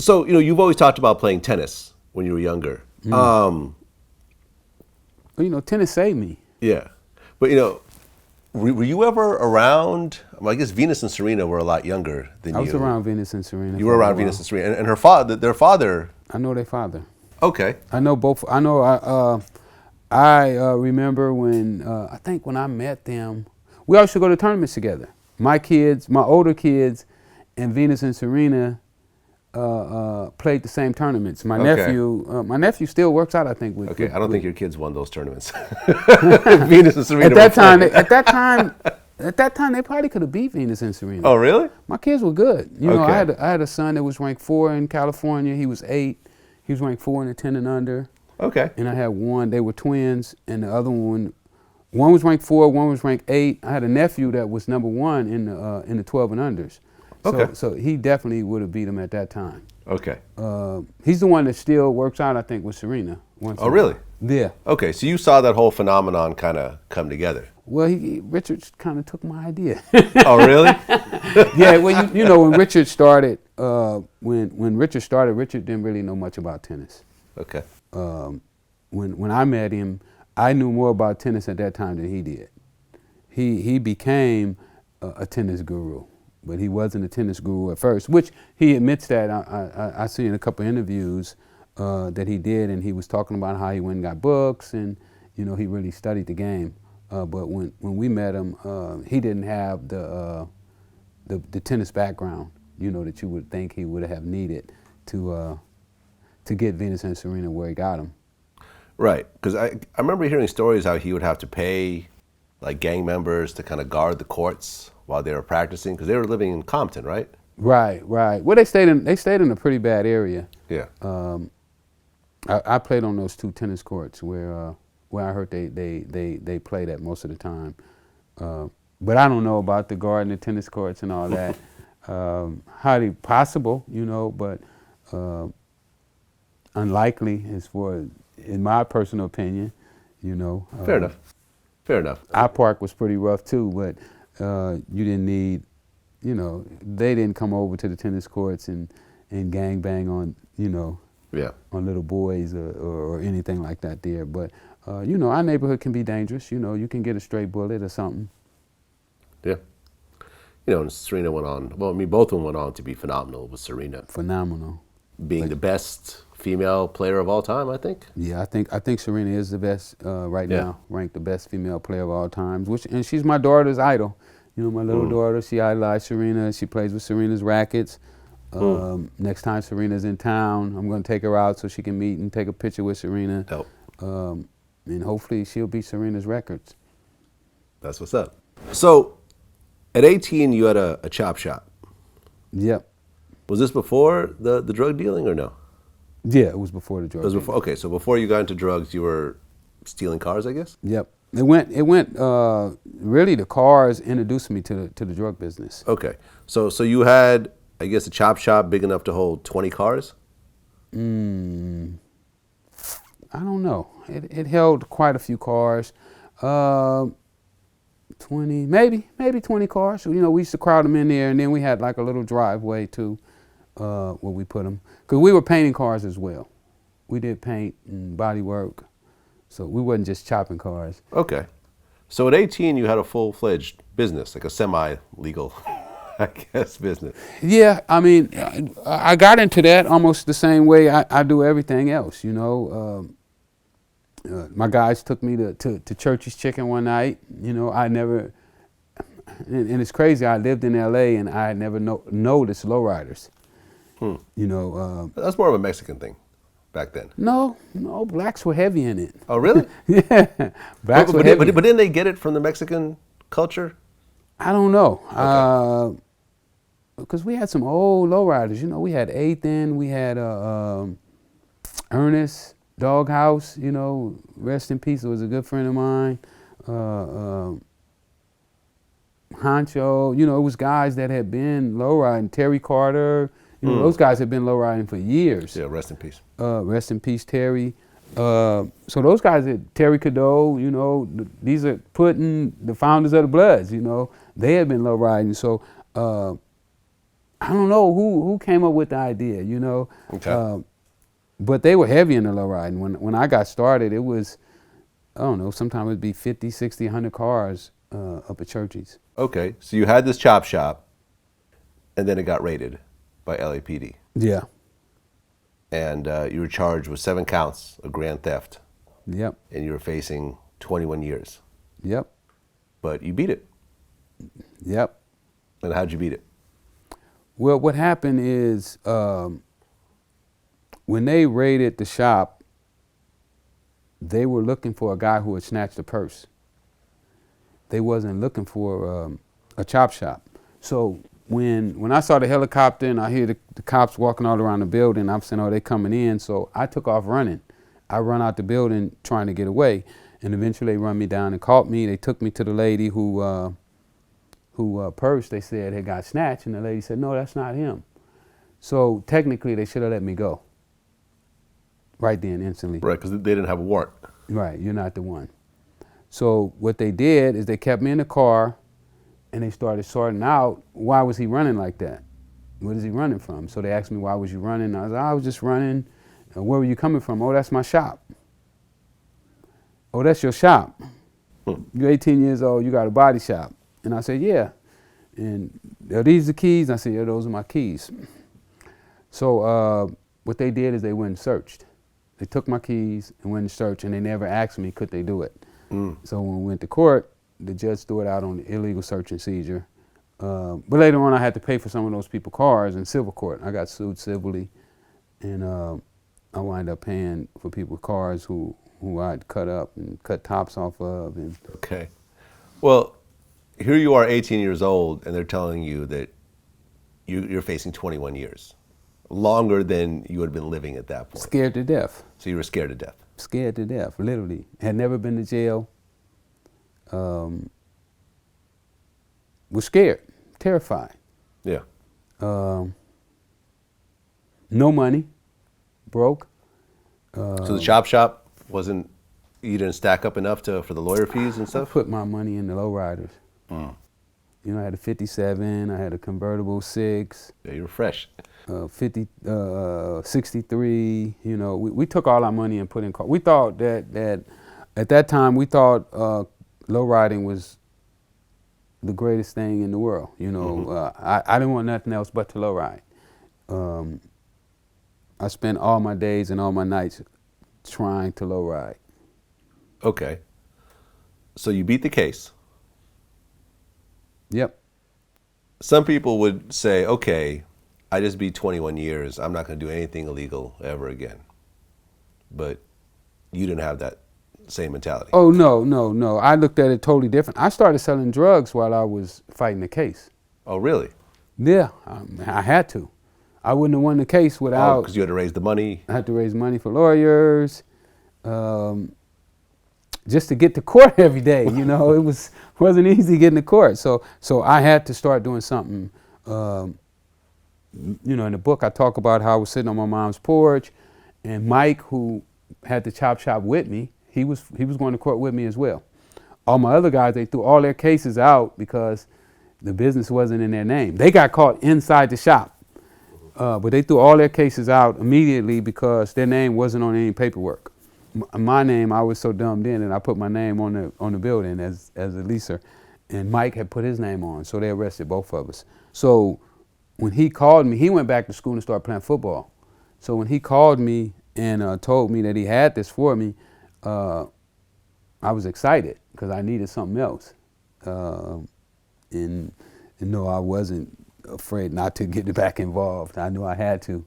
So, you've always talked about playing tennis when you were younger. Well, tennis saved me. Yeah. But, were you ever around? Well, I guess Venus and Serena were a lot younger than you. I was around Venus and Serena. You were around Venus and Serena. And their father. I know their father. Okay. I know both. I remember when, I think when I met them, we used to go to tournaments together. My kids, my older kids, and Venus and Serena played the same tournaments. My nephew still works out, I think. I don't think your kids won those tournaments. Venus and Serena. At that time, they probably could have beat Venus and Serena. Oh, really? My kids were good. I had a son that was ranked 4 in California. He was 8. He was ranked 4 in the 10 and under. Okay. And I had one. They were twins, and the other one was ranked 4, one was ranked 8. I had a nephew that was number 1 in the 12 and unders. Okay. So he definitely would have beat him at that time. Okay. He's the one that still works out, I think, with Serena. Oh, really? Yeah. Okay, so you saw that whole phenomenon kind of come together. Well, Richard kind of took my idea. Oh, really? Yeah. Well, when Richard started, Richard didn't really know much about tennis. Okay. When I met him, I knew more about tennis at that time than he did. He became a tennis guru, but he wasn't a tennis guru at first, which he admits that. I see in a couple of interviews that he did, and he was talking about how he went and got books, and he really studied the game. But when we met him, he didn't have the tennis background, that you would think he would have needed to get Venus and Serena where he got them. Right, because I remember hearing stories how he would have to pay like gang members to kind of guard the courts while they were practicing, because they were living in Compton, right? Right. Well, they stayed in a pretty bad area. Yeah. I played on those 2 tennis courts where I heard they played at most of the time. But I don't know about the guarding the tennis courts and all that. Highly possible, but unlikely in my personal opinion, Fair enough. Our park was pretty rough too, but you didn't need, they didn't come over to the tennis courts and gang bang on, on little boys or anything like that there. But, our neighborhood can be dangerous. You can get a stray bullet or something. Yeah. And Serena went on, both of them went on to be phenomenal with Serena. Phenomenal. Being the best female player of all time, I think. Yeah, I think Serena is the best right now, ranked the best female player of all time. And she's my daughter's idol. My little daughter, she idolized Serena. She plays with Serena's rackets. Next time Serena's in town, I'm going to take her out so she can meet and take a picture with Serena. Dope. And hopefully she'll beat Serena's records. That's what's up. So, at 18, you had a chop shop. Yep. Was this before the drug dealing or no? Yeah, it was before the drug dealing. Okay, so before you got into drugs, you were stealing cars, I guess? Yep. It went. Really, the cars introduced me to the drug business. Okay, so you had, I guess, a chop shop big enough to hold 20 cars? I don't know. It held quite a few cars. 20, maybe 20 cars. We used to crowd them in there, and then we had like a little driveway too, where we put them. Because we were painting cars as well. We did paint and body work. So we wasn't just chopping cars. Okay. So at 18, you had a full-fledged business, like a semi-legal, I guess, business. Yeah, I got into that almost the same way I do everything else, my guys took me to Church's Chicken one night. I never, and it's crazy, I lived in L.A. and I had never noticed lowriders. That's more of a Mexican thing back then. No, blacks were heavy in it. Oh, really? Yeah, blacks were heavy. But didn't they get it from the Mexican culture? I don't know. Okay. Because we had some old lowriders. We had Ethan, we had Ernest, Doghouse, rest in peace, it was a good friend of mine. Honcho, it was guys that had been lowriding. Terry Carter, those guys had been lowriding for years. Yeah, rest in peace. Rest in peace, Terry. So those guys, Terry Cadeau, these are the founders of the Bloods, they had been lowriding. So I don't know who came up with the idea, you know. Okay. But they were heavy in the low riding. When I got started, it was, I don't know, sometimes it'd be 50, 60, 100 cars up at Churchies. Okay. So you had this chop shop, and then it got raided by LAPD. Yeah. And you were charged with 7 counts of grand theft. Yep. And you were facing 21 years. Yep. But you beat it. Yep. And how'd you beat it? Well, what happened is when they raided the shop, they were looking for a guy who had snatched a purse. They wasn't looking for a chop shop. So when I saw the helicopter and I hear the cops walking all around the building, I'm saying, oh, they coming in. So I took off running. I run out the building trying to get away. And eventually they run me down and caught me. They took me to the lady who purse, they said, had got snatched. And the lady said, no, that's not him. So technically they should have let me go. Right then, instantly. Right, because they didn't have a warrant. Right, you're not the one. So what they did is they kept me in the car and they started sorting out, why was he running like that? What is he running from? So they asked me, why was you running? I was like, I was just running. Where were you coming from? Oh, that's my shop. Oh, that's your shop. You're 18 years old, you got a body shop. And I said, yeah. And are these the keys? And I said, yeah, those are my keys. So what they did is they went and searched. They took my keys and went and searched, and they never asked me, could they do it? So when we went to court, the judge threw it out on the illegal search and seizure. But later on, I had to pay for some of those people's cars in civil court. I got sued civilly, and I wound up paying for people's cars who I'd cut up and cut tops off of. And Okay. Well, here you are, 18 years old, and they're telling you that you're facing 21 years. Longer than you had been living at that point. Scared to death. So you were scared to death. Scared to death, literally. Had never been to jail. Was scared, terrified. Yeah. No money, broke. So the chop shop wasn't, you didn't stack up enough for the lawyer fees and I stuff? put my money in the lowriders. You know, I had a 57, I had a convertible 6. Yeah, you were fresh. 63, you know, we took all our money and put in car. We thought that at that time, we thought low riding was the greatest thing in the world. You know, I didn't want nothing else but to low ride. I spent all my days and all my nights trying to low ride. Okay. So you beat the case. Yep. Some people would say, okay, I just beat 21 years. I'm not going to do anything illegal ever again. But you didn't have that same mentality. Oh, no. I looked at it totally different. I started selling drugs while I was fighting the case. Oh, really? Yeah, I had to. I wouldn't have won the case without... Oh, because you had to raise the money. I had to raise money for lawyers, just to get to court every day. You know, it wasn't easy getting to court. So I had to start doing something. You know, in the book I talk about how I was sitting on my mom's porch, and Mike, who had the chop shop with me, he was going to court with me as well. All my other guys, they threw all their cases out because the business wasn't in their name. They got caught inside the shop, but they threw all their cases out immediately because their name wasn't on any paperwork. My name, I was so dumbed in, and I put my name on the building as a leaser, and Mike had put his name on, so they arrested both of us. So when he called me, he went back to school and started playing football. So when he called me and told me that he had this for me, I was excited because I needed something else. And no, I wasn't afraid not to get back involved. I knew I had to.